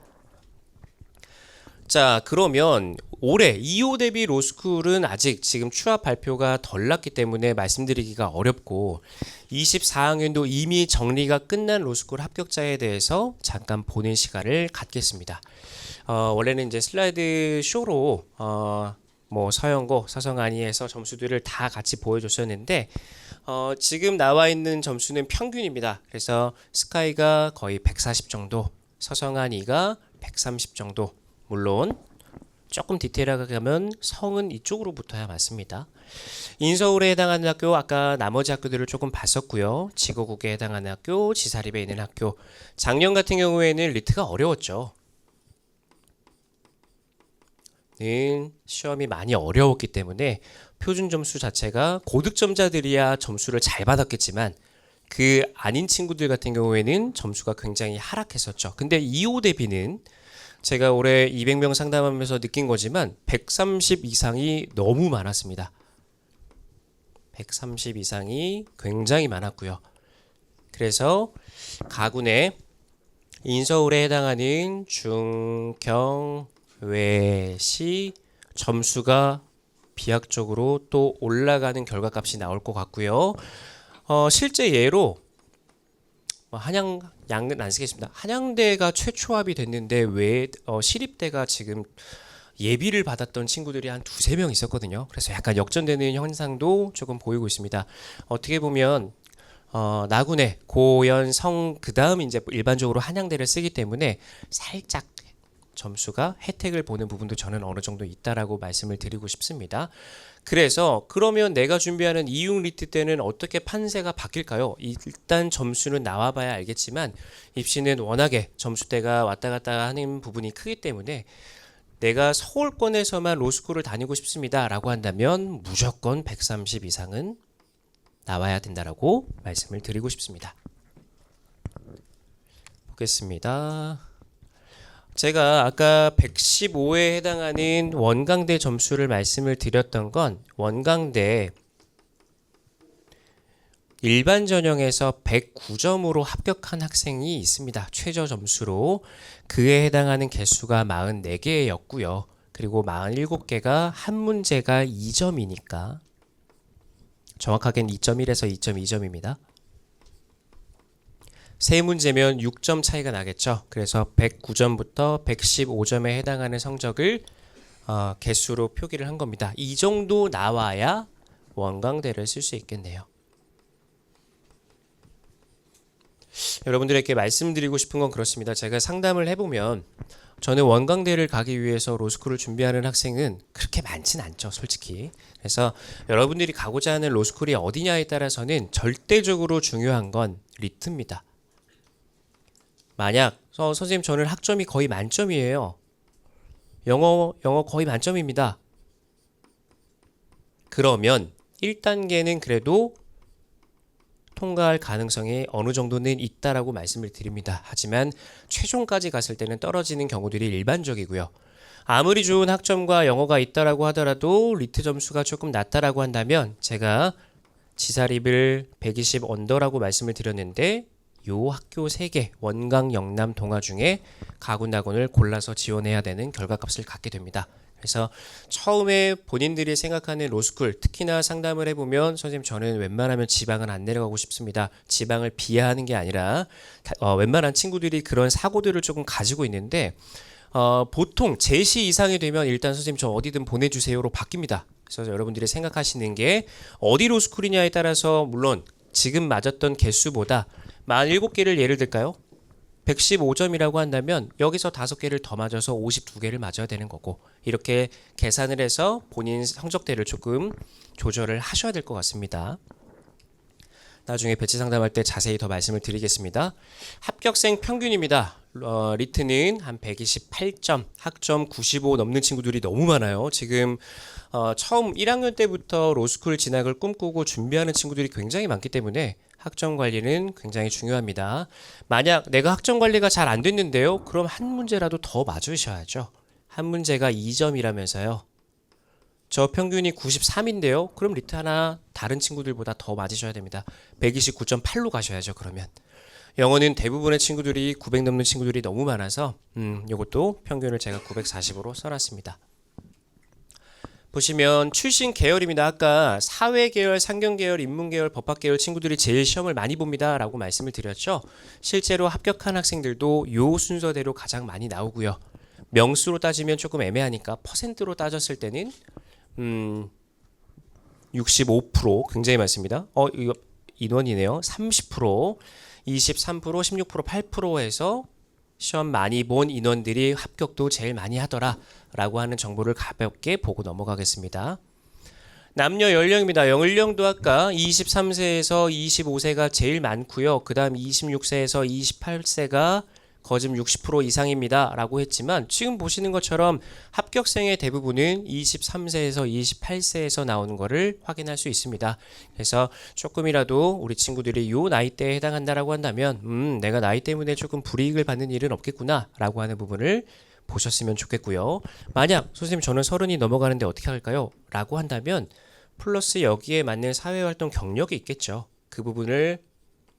자, 그러면 올해 2호 대비 로스쿨은 아직 지금 추합 발표가 덜 났기 때문에 말씀드리기가 어렵고 24학년도 이미 정리가 끝난 로스쿨 합격자에 대해서 잠깐 보는 시간을 갖겠습니다. 원래는 이제 슬라이드 쇼로 뭐 서영고, 서성안이에서 점수들을 다 같이 보여줬었는데 지금 나와 있는 점수는 평균입니다. 그래서 스카이가 거의 140 정도, 서성안이가 130 정도. 물론 조금 디테일하게 가면 성은 이쪽으로 붙어야 맞습니다. 인서울에 해당하는 학교 아까 나머지 학교들을 조금 봤었고요. 지거국에 해당하는 학교, 지사립에 있는 학교. 작년 같은 경우에는 리트가 어려웠죠. 시험이 많이 어려웠기 때문에 표준 점수 자체가 고득점자들이야 점수를 잘 받았겠지만 그 아닌 친구들 같은 경우에는 점수가 굉장히 하락했었죠. 근데 2호 대비는 제가 올해 200명 상담하면서 느낀 거지만 130 이상이 너무 많았습니다. 130 이상이 굉장히 많았고요. 그래서 가군의 인서울에 해당하는 중, 경, 외, 시 점수가 비약적으로 또 올라가는 결과값이 나올 것 같고요. 실제 예로 양은 안 쓰겠습니다. 한양대가 최초합이 됐는데 왜 시립대가 지금 예비를 받았던 친구들이 한 두세 명 있었거든요. 그래서 약간 역전되는 현상도 조금 보이고 있습니다. 어떻게 보면 나군의 고연, 성 그다음 이제 일반적으로 한양대를 쓰기 때문에 살짝 점수가 혜택을 보는 부분도 저는 어느 정도 있다라고 말씀을 드리고 싶습니다. 그래서 그러면 내가 준비하는 이육 리트 때는 어떻게 판세가 바뀔까요? 일단 점수는 나와봐야 알겠지만 입시는 워낙에 점수대가 왔다 갔다 하는 부분이 크기 때문에 내가 서울권에서만 로스쿨을 다니고 싶습니다 라고 한다면 무조건 130 이상은 나와야 된다라고 말씀을 드리고 싶습니다. 보겠습니다. 제가 아까 115에 해당하는 원광대 점수를 말씀을 드렸던 건 원광대 일반 전형에서 109점으로 합격한 학생이 있습니다. 최저 점수로. 그에 해당하는 개수가 44개였고요. 그리고 47개가 한 문제가 2점이니까 정확하게는 2.1에서 2.2점입니다. 세 문제면 6점 차이가 나겠죠. 그래서 109점부터 115점에 해당하는 성적을 개수로 표기를 한 겁니다. 이 정도 나와야 원광대를 쓸 수 있겠네요. 여러분들에게 말씀드리고 싶은 건 그렇습니다. 제가 상담을 해보면 저는 원광대를 가기 위해서 로스쿨을 준비하는 학생은 그렇게 많진 않죠, 솔직히. 그래서 여러분들이 가고자 하는 로스쿨이 어디냐에 따라서는 절대적으로 중요한 건 리트입니다. 만약 선생님 저는 학점이 거의 만점이에요. 영어 거의 만점입니다. 그러면 1단계는 그래도 통과할 가능성이 어느 정도는 있다라고 말씀을 드립니다. 하지만 최종까지 갔을 때는 떨어지는 경우들이 일반적이고요. 아무리 좋은 학점과 영어가 있다라고 하더라도 리트 점수가 조금 낮다라고 한다면 제가 지사립을 120 언더라고 말씀을 드렸는데 요 학교 3개 원광, 영남, 동아 중에 가군학원을 골라서 지원해야 되는 결과값을 갖게 됩니다. 그래서 처음에 본인들이 생각하는 로스쿨 특히나 상담을 해보면 선생님 저는 웬만하면 지방은 안 내려가고 싶습니다. 지방을 비하하는 게 아니라 웬만한 친구들이 그런 사고들을 조금 가지고 있는데 보통 제시 이상이 되면 일단 선생님 저 어디든 보내주세요로 바뀝니다. 그래서 여러분들이 생각하시는 게 어디 로스쿨이냐에 따라서 물론 지금 맞았던 개수보다 47개를 예를 들까요? 115점이라고 한다면 여기서 5개를 더 맞아서 52개를 맞아야 되는 거고 이렇게 계산을 해서 본인 성적대를 조금 조절을 하셔야 될 것 같습니다. 나중에 배치 상담할 때 자세히 더 말씀을 드리겠습니다. 합격생 평균입니다. 리트는 한 128점, 학점 95 넘는 친구들이 너무 많아요. 지금 처음 1학년 때부터 로스쿨 진학을 꿈꾸고 준비하는 친구들이 굉장히 많기 때문에 학점 관리는 굉장히 중요합니다. 만약 내가 학점 관리가 잘 안 됐는데요. 그럼 한 문제라도 더 맞으셔야죠. 한 문제가 2점이라면서요. 저 평균이 93인데요. 그럼 리트 하나 다른 친구들보다 더 맞으셔야 됩니다. 129.8로 가셔야죠. 그러면 영어는 대부분의 친구들이 900 넘는 친구들이 너무 많아서 이것도 평균을 제가 940으로 써놨습니다. 보시면 출신 계열입니다. 아까 사회계열, 상경계열, 인문계열, 법학계열 친구들이 제일 시험을 많이 봅니다 라고 말씀을 드렸죠. 실제로 합격한 학생들도 요 순서대로 가장 많이 나오고요. 명수로 따지면 조금 애매하니까 퍼센트로 따졌을 때는 65% 굉장히 많습니다. 이거 인원이네요. 30%, 23%, 16%, 8%에서 시험 많이 본 인원들이 합격도 제일 많이 하더라 라고 하는 정보를 가볍게 보고 넘어가겠습니다. 남녀 연령입니다. 연령도 아까 23세에서 25세가 제일 많고요. 그 다음 26세에서 28세가 거진 60% 이상입니다 라고 했지만 지금 보시는 것처럼 합격생의 대부분은 23세에서 28세에서 나오는 것을 확인할 수 있습니다. 그래서 조금이라도 우리 친구들이 요 나이대에 해당한다라고 한다면 내가 나이 때문에 조금 불이익을 받는 일은 없겠구나 라고 하는 부분을 보셨으면 좋겠고요. 만약 선생님 저는 30이 넘어가는데 어떻게 할까요? 라고 한다면 플러스 여기에 맞는 사회활동 경력이 있겠죠. 그 부분을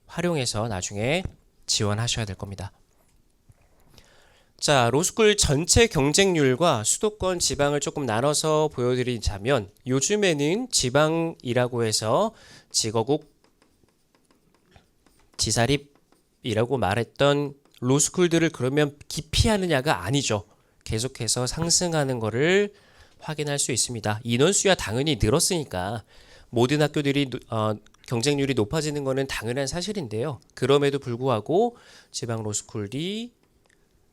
활용해서 나중에 지원하셔야 될 겁니다. 자, 로스쿨 전체 경쟁률과 수도권 지방을 조금 나눠서 보여드리자면 요즘에는 지방이라고 해서 직어국 지사립이라고 말했던 로스쿨들을 그러면 기피하느냐가 아니죠. 계속해서 상승하는 것을 확인할 수 있습니다. 인원수야 당연히 늘었으니까 모든 학교들이 경쟁률이 높아지는 것은 당연한 사실인데요. 그럼에도 불구하고 지방 로스쿨이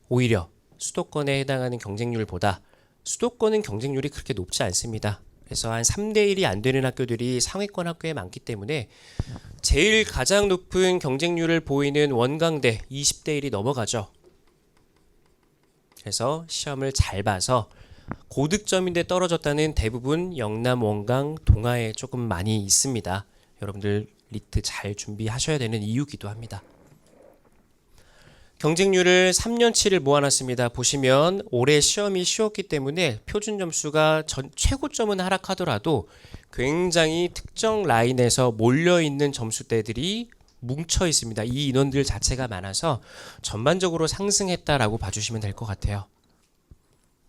오히려 수도권에 해당하는 경쟁률보다 수도권은 경쟁률이 그렇게 높지 않습니다. 그래서 한 3대1이 안 되는 학교들이 상위권 학교에 많기 때문에 제일 가장 높은 경쟁률을 보이는 원광대 20대1이 넘어가죠. 그래서 시험을 잘 봐서 고득점인데 떨어졌다는 대부분 영남, 원광, 동아에 조금 많이 있습니다. 여러분들 리트 잘 준비하셔야 되는 이유기도 합니다. 경쟁률을 3년치를 모아놨습니다. 보시면 올해 시험이 쉬웠기 때문에 표준 점수가 최고점은 하락하더라도 굉장히 특정 라인에서 몰려있는 점수대들이 뭉쳐 있습니다. 이 인원들 자체가 많아서 전반적으로 상승했다라고 봐주시면 될 것 같아요.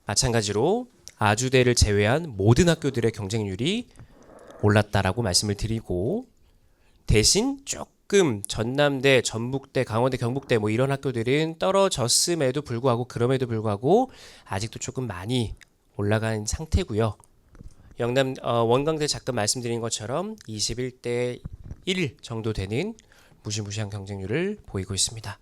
마찬가지로 아주대를 제외한 모든 학교들의 경쟁률이 올랐다라고 말씀을 드리고 대신 조금 전남대, 전북대, 강원대, 경북대 뭐 이런 학교들은 떨어졌음에도 불구하고 그럼에도 불구하고 아직도 조금 많이 올라간 상태고요. 영남 원광대 잠깐 말씀드린 것처럼 21대 1 정도 되는 무시무시한 경쟁률을 보이고 있습니다.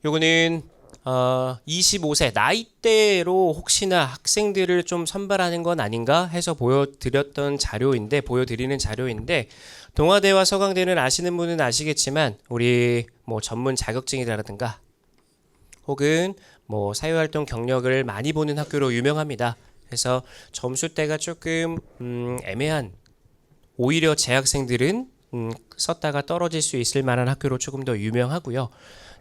요거는 25세 나이대로 혹시나 학생들을 좀 선발하는 건 아닌가 해서 보여드리는 자료인데 동아대와 서강대는 아시는 분은 아시겠지만 우리 뭐 전문 자격증이라든가 혹은 뭐 사회활동 경력을 많이 보는 학교로 유명합니다. 그래서 점수대가 조금 애매한 오히려 재학생들은 썼다가 떨어질 수 있을 만한 학교로 조금 더 유명하고요.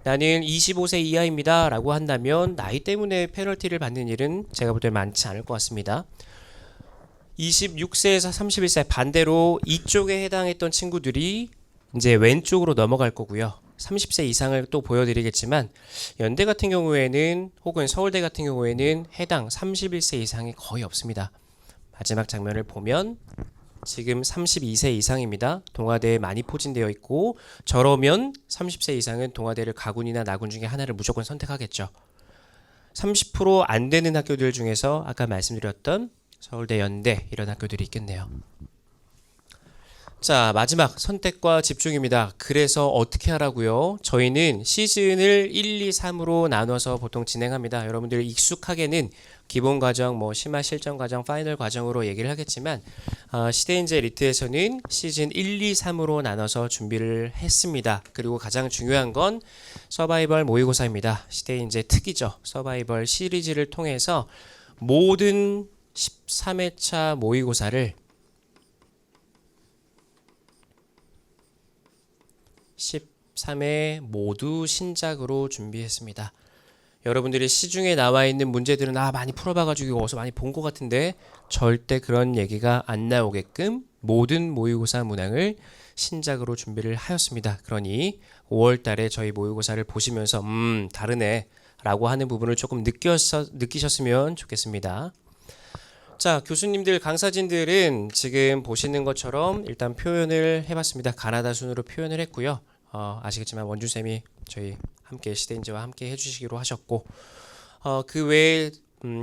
나는 25세 이하입니다 라고 한다면 나이 때문에 페널티를 받는 일은 제가 볼 때 많지 않을 것 같습니다. 26세에서 31세 반대로 이쪽에 해당했던 친구들이 이제 왼쪽으로 넘어갈 거고요. 30세 이상을 또 보여드리겠지만 연대 같은 경우에는 혹은 서울대 같은 경우에는 해당 31세 이상이 거의 없습니다. 마지막 장면을 보면 지금 32세 이상입니다. 동아대에 많이 포진되어 있고 저러면 30세 이상은 동아대를 가군이나 나군 중에 하나를 무조건 선택하겠죠. 30% 안 되는 학교들 중에서 아까 말씀드렸던 서울대, 연대 이런 학교들이 있겠네요. 자, 마지막 선택과 집중입니다. 그래서 어떻게 하라고요? 저희는 시즌을 1, 2, 3으로 나눠서 보통 진행합니다. 여러분들 익숙하게는 기본 과정, 뭐 심화 실전 과정, 파이널 과정으로 얘기를 하겠지만 시대인재 리트에서는 시즌 1, 2, 3으로 나눠서 준비를 했습니다. 그리고 가장 중요한 건 서바이벌 모의고사입니다. 시대인재 특이죠. 서바이벌 시리즈를 통해서 모든 13회차 모의고사를 13회 모두 신작으로 준비했습니다. 여러분들이 시중에 나와 있는 문제들은 많이 풀어봐가지고 어디서 많이 본 것 같은데 절대 그런 얘기가 안 나오게끔 모든 모의고사 문항을 신작으로 준비를 하였습니다. 그러니 5월 달에 저희 모의고사를 보시면서 다르네 라고 하는 부분을 조금 느끼셨으면 좋겠습니다. 자, 교수님들, 강사진들은 지금 보시는 것처럼 일단 표현을 해봤습니다. 가나다 순으로 표현을 했고요. 아시겠지만 원준쌤이 저희 함께 시대인재와 함께 해주시기로 하셨고, 그 외에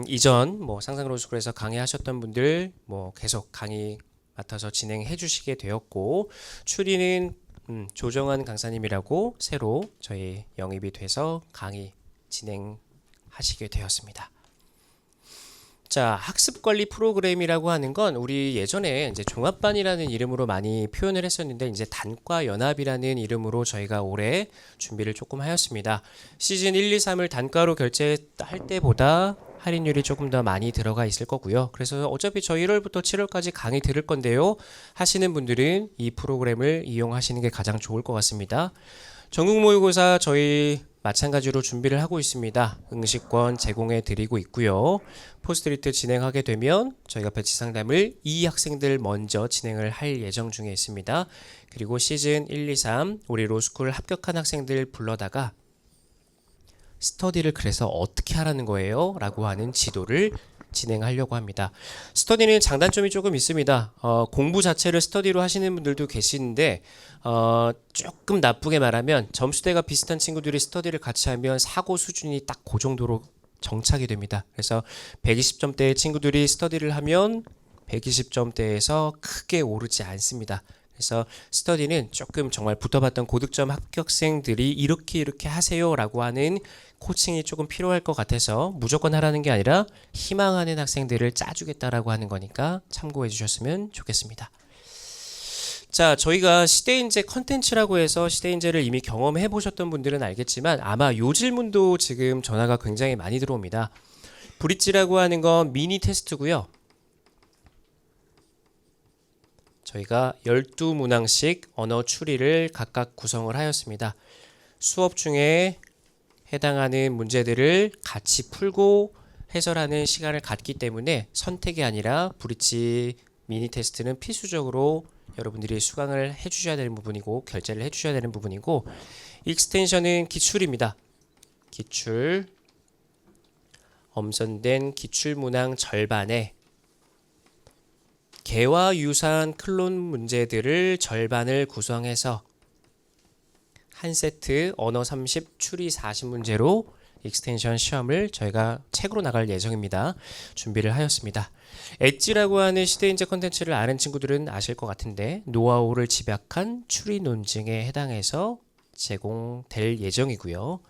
이전 상상로스쿨에서 강의하셨던 분들 계속 강의 맡아서 진행해 주시게 되었고, 추리는 조정환 강사님이라고 새로 저희 영입이 돼서 강의 진행하시게 되었습니다. 자, 학습관리 프로그램이라고 하는 건 우리 예전에 이제 종합반이라는 이름으로 많이 표현을 했었는데, 이제 단과연합이라는 이름으로 저희가 올해 준비를 조금 하였습니다. 시즌 1, 2, 3을 단과로 결제할 때보다 할인율이 조금 더 많이 들어가 있을 거고요. 그래서 어차피 저 1월부터 7월까지 강의 들을 건데요, 하시는 분들은 이 프로그램을 이용하시는 게 가장 좋을 것 같습니다. 전국 모의고사 저희 마찬가지로 준비를 하고 있습니다. 응시권 제공해 드리고 있고요. 포스트리트 진행하게 되면 저희가 배치 상담을 이 학생들 먼저 진행을 할 예정 중에 있습니다. 그리고 시즌 1, 2, 3 우리 로스쿨 합격한 학생들 불러다가 스터디를 그래서 어떻게 하라는 거예요? 라고 하는 지도를 진행하려고 합니다. 스터디는 장단점이 조금 있습니다. 공부 자체를 스터디로 하시는 분들도 계시는데 조금 나쁘게 말하면 점수대가 비슷한 친구들이 스터디를 같이 하면 사고 수준이 딱 그 정도로 정착이 됩니다. 그래서 120점대의 친구들이 스터디를 하면 120점대에서 크게 오르지 않습니다. 그래서 스터디는 조금 정말 붙어봤던 고득점 합격생들이 이렇게 하세요 라고 하는 코칭이 조금 필요할 것 같아서 무조건 하라는 게 아니라 희망하는 학생들을 짜주겠다라고 하는 거니까 참고해 주셨으면 좋겠습니다. 자, 저희가 시대인재 컨텐츠라고 해서 시대인재를 이미 경험해 보셨던 분들은 알겠지만 아마 요 질문도 지금 전화가 굉장히 많이 들어옵니다. 브릿지라고 하는 건 미니 테스트고요. 저희가 12문항씩 언어 추리를 각각 구성을 하였습니다. 수업 중에 해당하는 문제들을 같이 풀고 해설하는 시간을 갖기 때문에 선택이 아니라 브릿지 미니 테스트는 필수적으로 여러분들이 수강을 해주셔야 되는 부분이고 결제를 해주셔야 되는 부분이고, 익스텐션은 기출입니다. 기출, 엄선된 기출문항 절반에 개와 유사한 클론 문제들을 절반을 구성해서 한 세트 언어 30, 추리 40문제로 익스텐션 시험을 저희가 책으로 나갈 예정입니다. 준비를 하였습니다. 엣지라고 하는 시대인재 컨텐츠를 아는 친구들은 아실 것 같은데, 노하우를 집약한 추리 논증에 해당해서 제공될 예정이고요.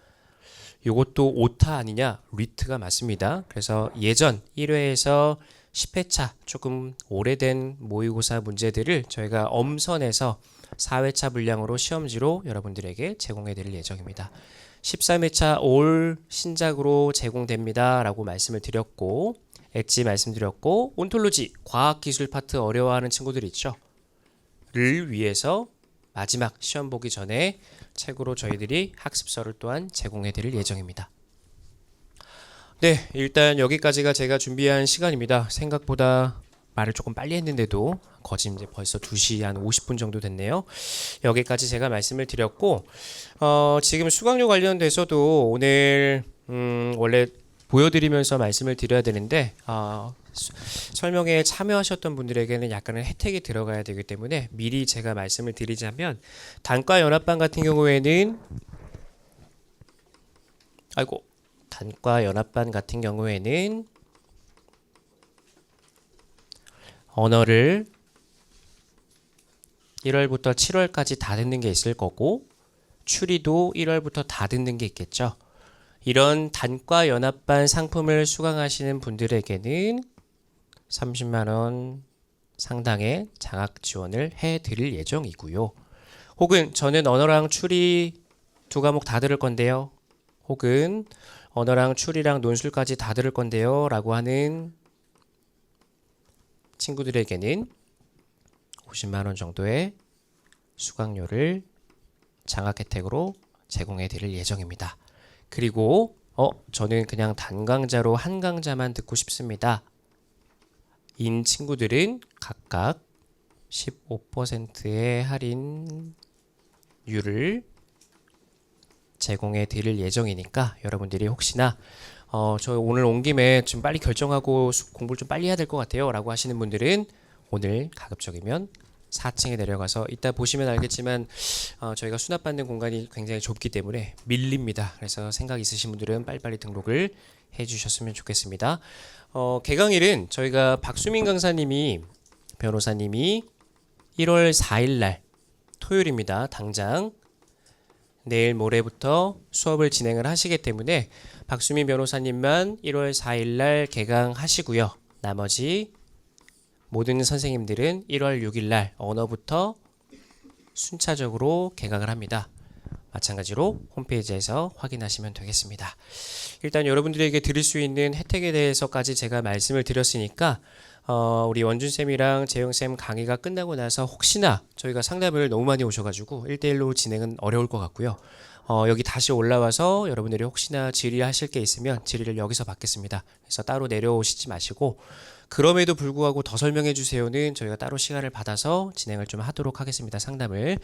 이것도 오타 아니냐? 리트가 맞습니다. 그래서 예전 1회에서 10회차 조금 오래된 모의고사 문제들을 저희가 엄선해서 4회차 분량으로 시험지로 여러분들에게 제공해 드릴 예정입니다. 13회차 올 신작으로 제공됩니다 라고 말씀을 드렸고, 엣지 말씀드렸고, 온톨로지 과학기술 파트 어려워하는 친구들 있죠? 를 위해서 마지막 시험 보기 전에 책으로 저희들이 학습서를 또한 제공해 드릴 예정입니다. 네, 일단 여기까지가 제가 준비한 시간입니다. 생각보다 말을 조금 빨리 했는데도 거진 이제 벌써 2시 한 50분 정도 됐네요. 여기까지 제가 말씀을 드렸고, 지금 수강료 관련돼서도 오늘 원래 보여드리면서 말씀을 드려야 되는데, 설명에 참여하셨던 분들에게는 약간의 혜택이 들어가야 되기 때문에 미리 제가 말씀을 드리자면, 단과연합반 같은 경우에는 단과연합반 같은 경우에는 언어를 1월부터 7월까지 다 듣는 게 있을 거고, 추리도 1월부터 다 듣는 게 있겠죠. 이런 단과연합반 상품을 수강하시는 분들에게는 30만원 상당의 장학 지원을 해드릴 예정이고요. 혹은 저는 언어랑 추리 2과목 다 들을 건데요, 혹은 언어랑 추리랑 논술까지 다 들을 건데요 라고 하는 친구들에게는 50만원 정도의 수강료를 장학 혜택으로 제공해 드릴 예정입니다. 그리고 저는 그냥 단강자로 한 강자만 듣고 싶습니다 인 친구들은 각각 15%의 할인율을 제공해 드릴 예정이니까 여러분들이 혹시나 저 오늘 온 김에 좀 빨리 결정하고 공부를 좀 빨리 해야 될 것 같아요 라고 하시는 분들은 오늘 가급적이면 4층에 내려가서 이따 보시면 알겠지만 저희가 수납받는 공간이 굉장히 좁기 때문에 밀립니다. 그래서 생각 있으신 분들은 빨리빨리 등록을 해주셨으면 좋겠습니다. 개강일은 저희가 박수민 변호사님이 1월 4일 날 토요일입니다. 당장 내일 모레부터 수업을 진행을 하시기 때문에 박수민 변호사님만 1월 4일 날 개강하시고요. 나머지 모든 선생님들은 1월 6일 날 언어부터 순차적으로 개강을 합니다. 마찬가지로 홈페이지에서 확인하시면 되겠습니다. 일단 여러분들에게 드릴 수 있는 혜택에 대해서까지 제가 말씀을 드렸으니까 우리 원준쌤이랑 재영쌤 강의가 끝나고 나서 혹시나 저희가 상담을 너무 많이 오셔가지고 1대1로 진행은 어려울 것 같고요. 여기 다시 올라와서 여러분들이 혹시나 질의하실 게 있으면 질의를 여기서 받겠습니다. 그래서 따로 내려오시지 마시고 그럼에도 불구하고 더 설명해 주세요는 저희가 따로 시간을 받아서 진행을 좀 하도록 하겠습니다. 상담을.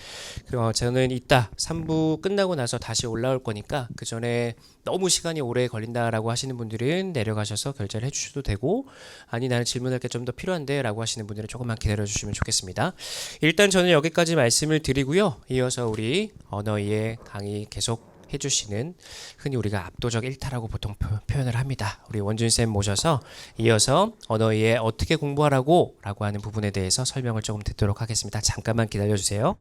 저는 이따 3부 끝나고 나서 다시 올라올 거니까 그 전에 너무 시간이 오래 걸린다라고 하시는 분들은 내려가셔서 결제를 해주셔도 되고 아니 나는 질문할 게 좀 더 필요한데 라고 하시는 분들은 조금만 기다려 주시면 좋겠습니다. 일단 저는 여기까지 말씀을 드리고요. 이어서 우리 언어이해 강의 계속 해주시는 흔히 우리가 압도적 일타라고 보통 표현을 합니다. 우리 원준쌤 모셔서 이어서 언어이해 어떻게 공부하라고 라고 하는 부분에 대해서 설명을 조금 듣도록 하겠습니다. 잠깐만 기다려주세요.